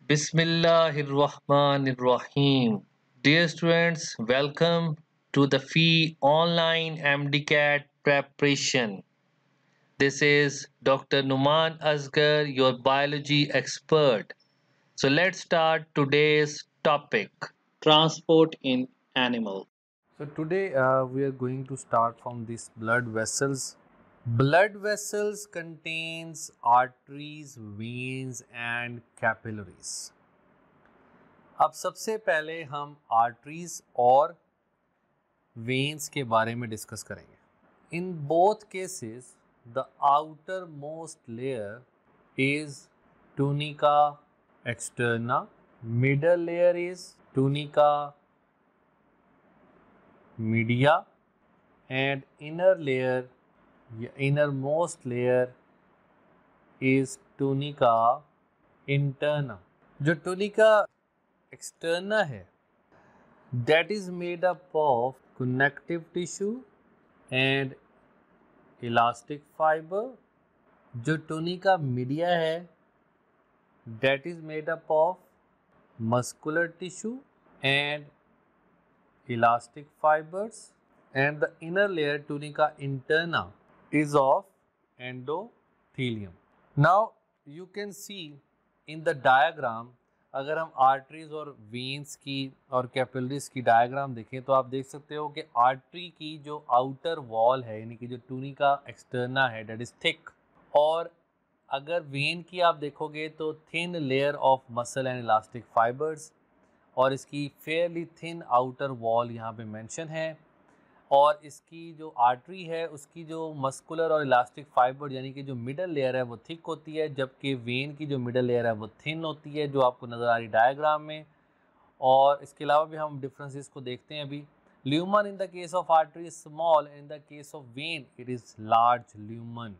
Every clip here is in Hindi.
Bismillahirrahmanirrahim. Dear students, welcome to the FEE online MDCAT preparation. This is Dr. Numan Asgar, your biology expert. So let's start today's topic transport in animals. So today we are going to start from these blood vessels. Blood vessels contains arteries, veins and capillaries. अब सबसे पहले हम आर्टरीज और वेन्स के बारे में डिस्कस करेंगे. In both cases the outer most layer is tunica externa, middle layer is tunica media and innermost layer is tunica interna. जो tunica externa है that is made up of connective tissue and elastic fiber. जो tunica media है that is made up of muscular tissue and elastic fibers, and the inner layer tunica interna is of endothelium. Now you can see in the diagram, अगर हम आर्टरीज और वेन्स की और कैपिलरीज की डायग्राम देखें तो आप देख सकते हो कि आर्टरी की जो आउटर वॉल है यानी कि जो टूनिका एक्सटर्ना है डेट इज थिक, और अगर वेन की आप देखोगे तो thin layer of muscle and elastic fibres, और इसकी फेयरली थिन आउटर वॉल यहाँ पे मेंशन है, और इसकी जो आर्टरी है उसकी जो मस्कुलर और इलास्टिक फाइबर यानी कि जो मिडल लेयर है वो थिक होती है, जबकि वेन की जो मिडल लेयर है वो थिन होती है जो आपको नज़र आ रही डायग्राम में. और इसके अलावा भी हम डिफरेंसेस को देखते हैं अभी. Lumen in the case of artery is small, in the case of when it is large lumen.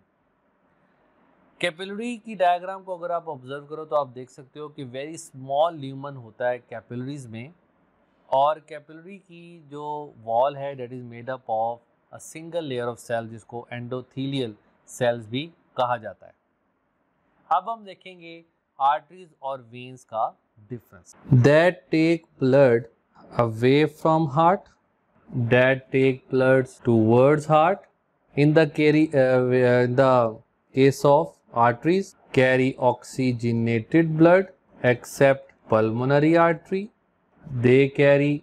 Capillary की डायग्राम को अगर आप ऑब्जर्व करो तो आप देख सकते हो कि वेरी स्मॉल ल्यूमन होता है कैपिलरीज में, और कैपिलरी की जो वॉल है that is made up of a single layer of cell जिसको एंडोथीलियल सेल्स भी कहा जाता है. अब हम देखेंगे आर्टरीज और वेन्स का difference. That take blood away from heart, that take blood towards heart. In the case of arteries carry oxygenated blood except pulmonary artery. They carry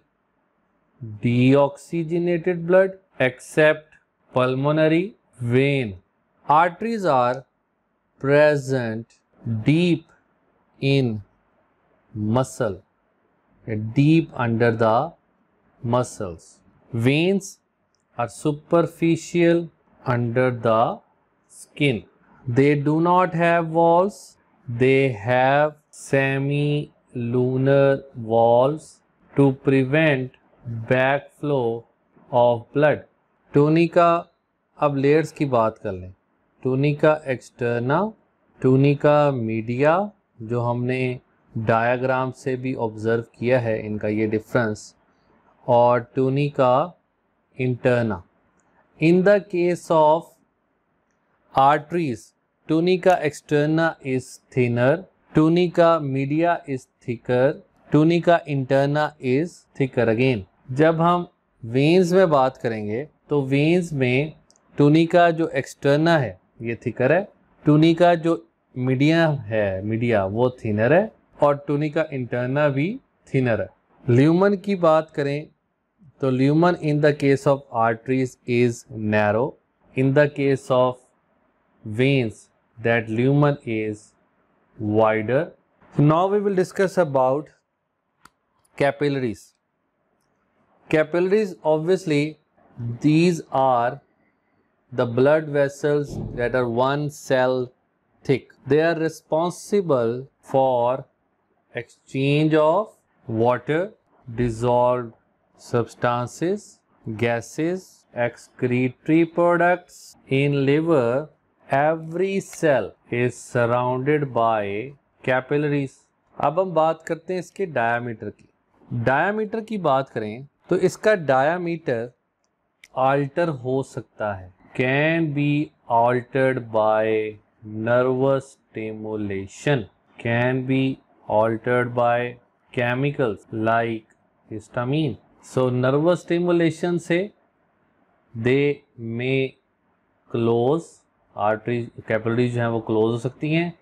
deoxygenated blood except pulmonary vein. Arteries are present deep in muscle, deep under the muscles. Veins are superficial under the skin. They do not have walls, they have semi-lunar walls to prevent backflow of blood. Tunica, अब लेयर्स की बात कर लें. टूनिका एक्सटर्ना, टूनिका मीडिया, जो हमने डायग्राम से भी ऑब्जर्व किया है इनका ये डिफरेंस, और tunica interna. In the case of arteries, tunica externa is thinner, tunica media is thicker, tunica interna is thicker again. जब हम veins में बात करेंगे तो veins में tunica जो externa है ये thicker है, tunica जो media है वो thinner है, और tunica interna भी thinner है. lumen की बात करें तो lumen in the case of arteries is narrow, in the case of veins that lumen is wider. Now we will discuss about capillaries. Capillaries, obviously these are the blood vessels that are one cell thick. They are responsible for exchange of water, dissolved substances, gases, excretory products in liver. Every cell is surrounded by capillaries. अब हम बात करते हैं इसके डायामीटर की. डायामीटर की बात करें तो इसका डायामीटर अल्टर हो सकता है, can be altered by nervous stimulation, can be altered by chemicals like histamine. So nervous stimulation से they may close arteries, capillaries जो हैं वो क्लोज हो सकती हैं,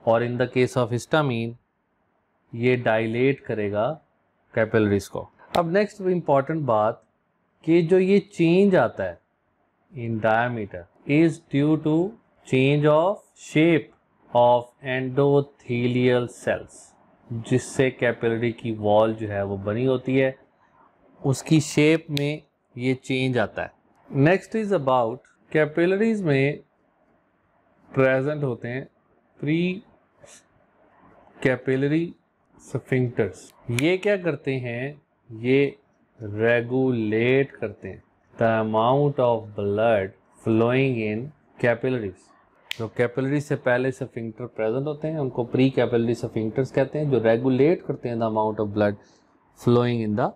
और इन द केस ऑफ हिस्टामीन ये डायलेट करेगा कैपिलरीज को। अब नेक्स्ट इम्पॉर्टेंट बात कि जो ये चेंज आता है in diameter is due to change of shape of endothelial cells, जिससे कैपिलरी की वॉल जो है वो बनी होती है, उसकी शेप में ये चेंज आता है। नेक्स्ट इज अबाउट कैपिलरीज में प्रेजेंट होते हैं प्री कैपिलरी स्फिंक्टर्स। ये क्या करते हैं, ये रेगुलेट करते हैं the amount of blood flowing in capillaries. जो कैपिलरी से पहले स्फिंक्टर प्रेजेंट होते हैं उनको प्री कैपिलरी स्फिंक्टर्स कहते हैं, जो रेगुलेट करते हैं the amount of blood flowing in the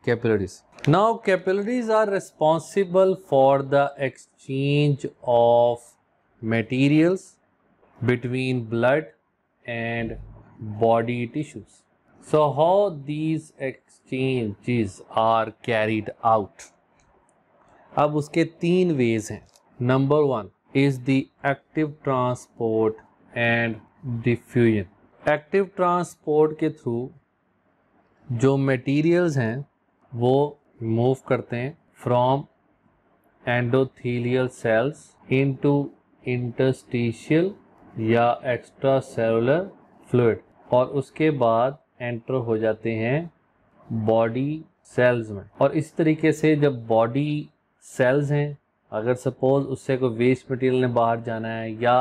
capillaries. Now capillaries are responsible for the exchange of materials between blood and body tissues. So how these exchanges are carried out? अब उसके 3 ways हैं. Number 1 is the active transport and diffusion. Active transport के थ्रू जो मटेरियल्स हैं वो मूव करते हैं from endothelial cells into interstitial या एक्स्ट्रा सेलुलर फ्लूइड, और उसके बाद एंटर हो जाते हैं बॉडी सेल्स में। और इस तरीके से जब बॉडी सेल्स हैं, अगर सपोज उससे कोई वेस्ट मटेरियल ने बाहर जाना है या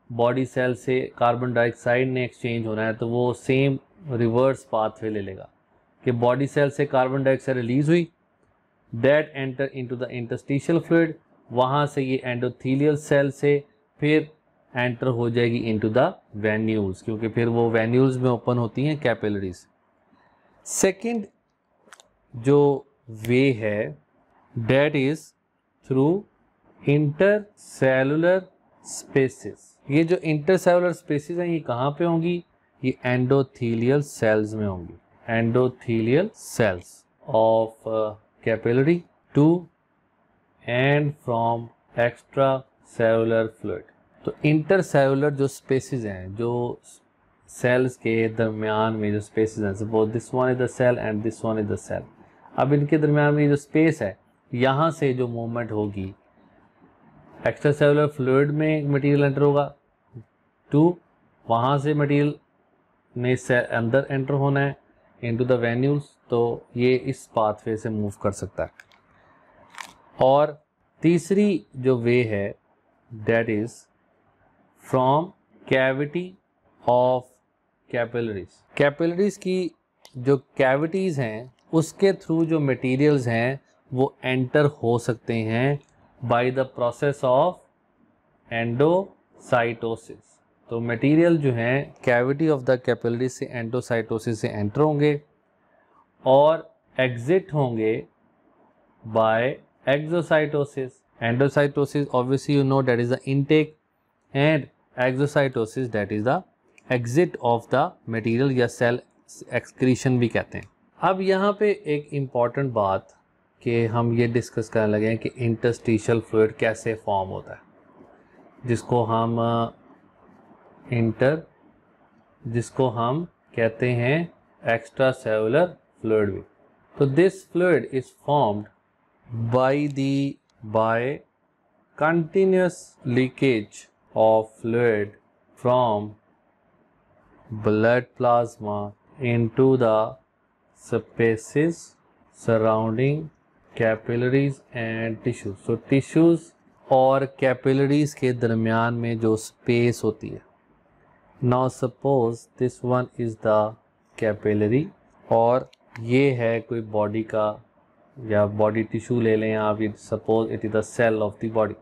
बॉडी सेल से कार्बन डाइऑक्साइड ने एक्सचेंज होना है, तो वो सेम रिवर्स पाथवे ले लेगा कि बॉडी सेल से कार्बन डाइऑक्साइड रिलीज हुई, that enter into the interstitial fluid, वहाँ से ये एंडोथेलियल सेल से फिर एंटर हो जाएगी इनटू द वेन्यूल्स, क्योंकि फिर वो वेन्यूल्स में ओपन होती हैं कैपिलरीज। सेकंड जो वे है that is through intercellular spaces. ये जो इंटरसेलुलर स्पेसेस हैं ये कहाँ पे होंगी, ये एंडोथेलियल सेल्स में होंगी, endothelial cells of capillary to and from extracellular fluid। तो इंटरसेलुलर जो स्पेसेस हैं, जो सेल्स के दरमियान में जो स्पेसेस हैं, suppose this one is the cell and this one is the cell, अब इनके दरमियान में जो स्पेस है, यहाँ से जो मूवमेंट होगी, एक्स्ट्रासेलुलर फ्लूइड में मटेरियल एंटर होगा, टू वहाँ से मटेरियल ने अंदर एंटर होना है इनटू द वेन्यूल्स, तो ये इस पाथवे से मूव कर सकता है। और तीसरी जो वे है that is from cavity of capillaries. Capillaries की जो कैविटीज हैं उसके थ्रू जो मटेरियल्स हैं वो एंटर हो सकते हैं by the process of endocytosis. तो मटेरियल जो हैं कैविटी ऑफ द कैपिलरी से एंडोसाइटोसिस से एंटर होंगे और एग्जिट होंगे by exocytosis. Endocytosis obviously you know that is the intake and exocytosis that is the exit of the material या सेल एक्सक्रीशन भी कहते हैं। अब यहाँ पे एक इम्पॉर्टेंट बात कि हम ये डिस्कस करने लगे हैं कि इंटरस्टिशियल फ्लूइड कैसे फॉर्म होता है, जिसको हम कहते हैं एक्स्ट्रा सेलुलर फ्लूइड भी। तो this fluid is formed by continuous leakage of fluid from blood plasma into the spaces surrounding capillaries and tissues. So tissues और कैपिलरीज के दरमियान में जो स्पेस होती है, now suppose this one is the capillary और ये है कोई बॉडी का या बॉडी टिश्यू ले लें आप, suppose it is the cell of the body.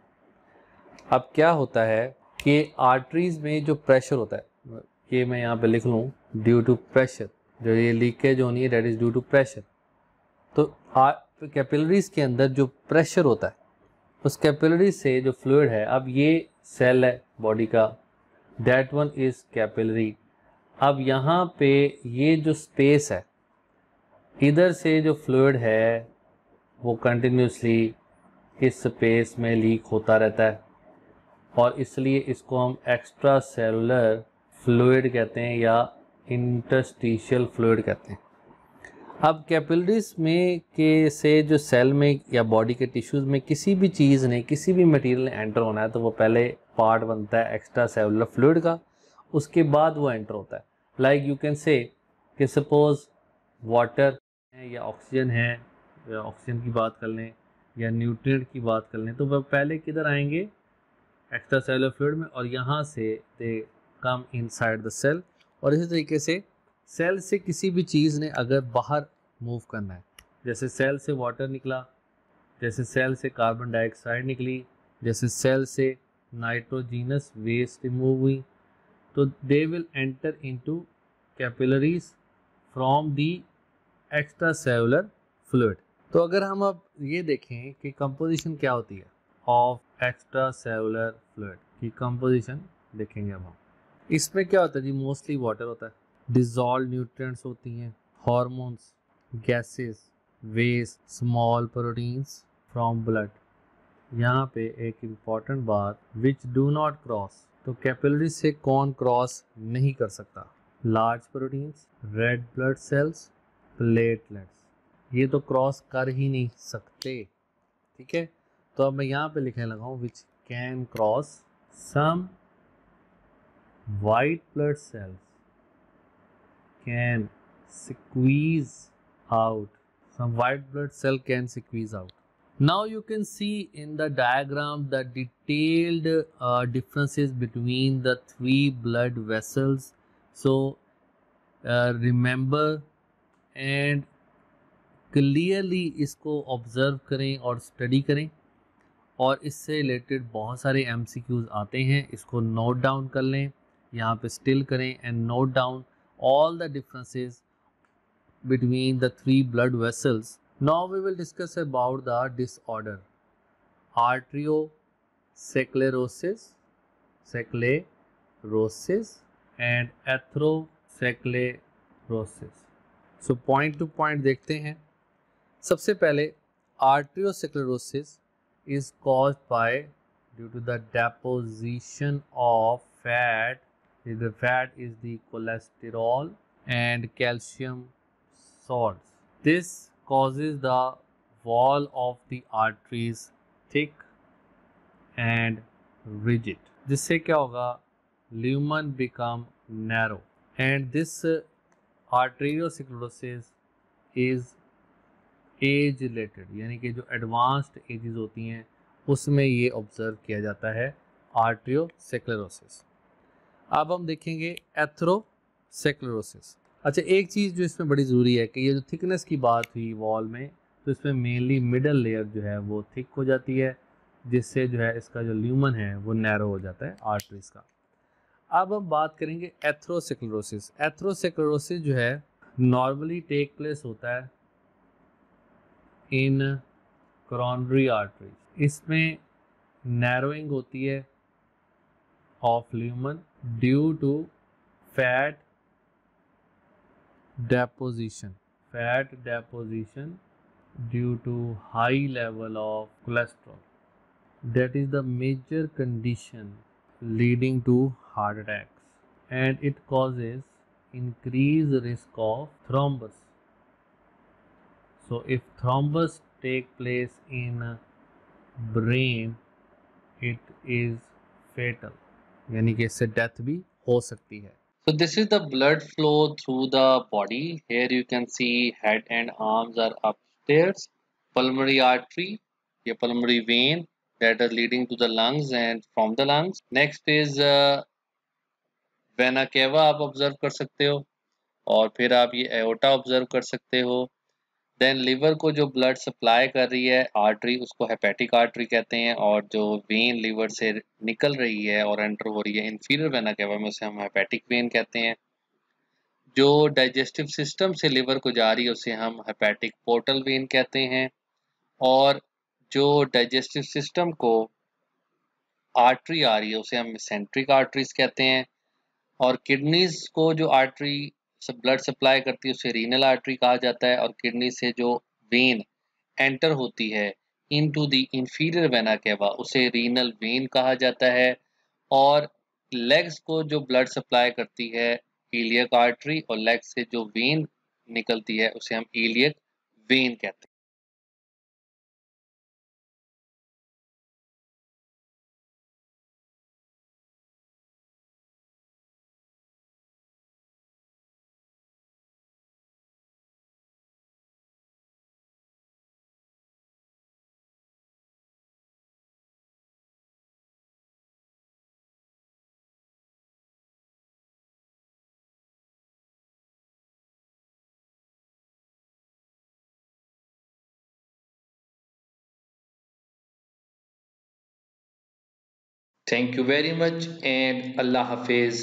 अब क्या होता है कि आर्टरीज में जो प्रेशर होता है, ये मैं यहाँ पे लिख लूँ ड्यू टू प्रेशर, जो ये लीकेज होनी है that is due to pressure. तो कैपिलरीज के अंदर जो प्रेशर होता है उस कैपिलरी से जो फ्लूइड है, अब ये सेल है बॉडी का, दैट वन इज कैपिलरी। अब यहाँ पे ये जो स्पेस है, इधर से जो फ्लूइड है वो कंटिन्यूसली इस स्पेस में लीक होता रहता है और इसलिए इसको हम एक्स्ट्रा सेलुलर फ्लूइड कहते हैं या इंटरस्टिशियल फ्लूइड कहते हैं। अब कैपिलरीज में के से जो सेल में या बॉडी के टिश्यूज़ में किसी भी चीज़ ने, किसी भी मटेरियल ने एंटर होना है तो वो पहले पार्ट बनता है एक्स्ट्रा सेलुलर फ्लूइड का, उसके बाद वो एंटर होता है। लाइक यू कैन से कि सपोज वाटर है या ऑक्सीजन है, या ऑक्सीजन की बात कर लें या न्यूट्रिएंट की बात कर लें, तो वह पहले किधर आएंगे, एक्स्ट्रा सेलुलर फ्लूइड में, और यहाँ से दे कम इनसाइड द सेल। और इसी तरीके से सेल से किसी भी चीज़ ने अगर बाहर मूव करना है, जैसे सेल से वाटर निकला, जैसे सेल से कार्बन डाइऑक्साइड निकली, जैसे सेल से नाइट्रोजीनस वेस्ट रिमूव हुई, तो they will enter into capillaries from the extra cellular fluid. तो अगर हम अब ये देखें कि कंपोजिशन क्या होती है ऑफ एक्स्ट्रा सेलुलर फ्लूइड की कंपोजिशन देखेंगे अब हम। इसमें क्या होता है जी, मोस्टली वाटर होता है, डिजॉल्व न्यूट्रिएंट्स होती हैं, hormones, gases, waste, small proteins from blood. यहाँ पे एक इम्पॉर्टेंट बात, विच डू नॉट क्रॉस, तो कैपिलरी से कौन क्रॉस नहीं कर सकता, large proteins, red blood cells, platelets, ये तो क्रॉस कर ही नहीं सकते। ठीक है, तो अब मैं यहाँ पे लिखने लगा हूँ which can cross, some white blood cells can squeeze out, some white blood cell can squeeze out. Now you can see in the diagram the detailed differences between the three blood vessels. So remember and clearly इसको observe करें और study करें, और इससे रिलेटेड बहुत सारे MCQs आते हैं, इसको नोट डाउन कर लें, यहाँ पे स्टिल करें and note down all the differences between the three blood vessels. Now we will discuss about the disorder arteriosclerosis, sclerosis and atherosclerosis. So point to point देखते हैं। सबसे पहले आर्ट्रियोसेक्लेरोसिस is caused by due to the deposition of fat. The fat is the cholesterol and calcium salts. This causes the wall of the arteries thick and rigid. जिससे क्या होगा, lumen become narrow, and this arteriosclerosis is age related, यानी कि जो एडवांस्ड एजेस होती हैं उसमें ये ऑब्जर्व किया जाता है आर्ट्रियोसेक्लेरोसिस। अब हम देखेंगे एथ्रोसेक्लेरोसिस। अच्छा, एक चीज़ जो इसमें बड़ी ज़रूरी है कि ये जो थिकनेस की बात हुई वॉल में, तो इसमें मेनली मिडल लेयर जो है वो थिक हो जाती है, जिससे जो है इसका जो ल्यूमन है वो नैरो हो जाता है आर्टरीज का। अब हम बात करेंगे एथ्रोसेक्लेरोसिस। एथ्रोसेक्लेरोसिस जो है नॉर्मली टेक प्लेस होता है इन कोरोनरी आर्टरीज। इसमें नैरोइंग होती है of lumen due to fat deposition, fat deposition due to high level of cholesterol. That is the major condition leading to heart attacks, and it causes increased risk of thrombus. So if thrombus take place in brain, it is fatal, यानी कि इससे डेथ भी हो सकती है। So this is the blood flow through the body. Here you can see head and arms are upstairs. Pulmonary artery, ये pulmonary vein that are leading to the lungs and from the lungs. Next is vena cava आप ऑब्जर्व कर सकते हो, और फिर आप ये एओर्टा ऑब्जर्व कर सकते हो। देन लिवर को जो ब्लड सप्लाई कर रही है आर्टरी, उसको हेपेटिक आर्टरी कहते हैं, और जो वेन लिवर से निकल रही है और एंटर हो रही है इंफीरियर वेना केवा में, उसे हम हेपेटिक वेन कहते हैं। जो डाइजेस्टिव सिस्टम से लिवर को जा रही है उसे हम हेपेटिक पोर्टल वेन कहते हैं, और जो डाइजेस्टिव सिस्टम को आर्टरी आ रही है उसे हम मेसेंट्रिक आर्टरीज कहते हैं। और किडनीज को जो आर्टरी से ब्लड सप्लाई करती है उसे रीनल आर्टरी कहा जाता है, और किडनी से जो वेन एंटर होती है into the inferior vena cava उसे रीनल वेन कहा जाता है। और लेग्स को जो ब्लड सप्लाई करती है इलियक आर्टरी, और लेग से जो वेन निकलती है उसे हम इलियक वेन कहते हैं। Thank you very much and Allah Hafiz.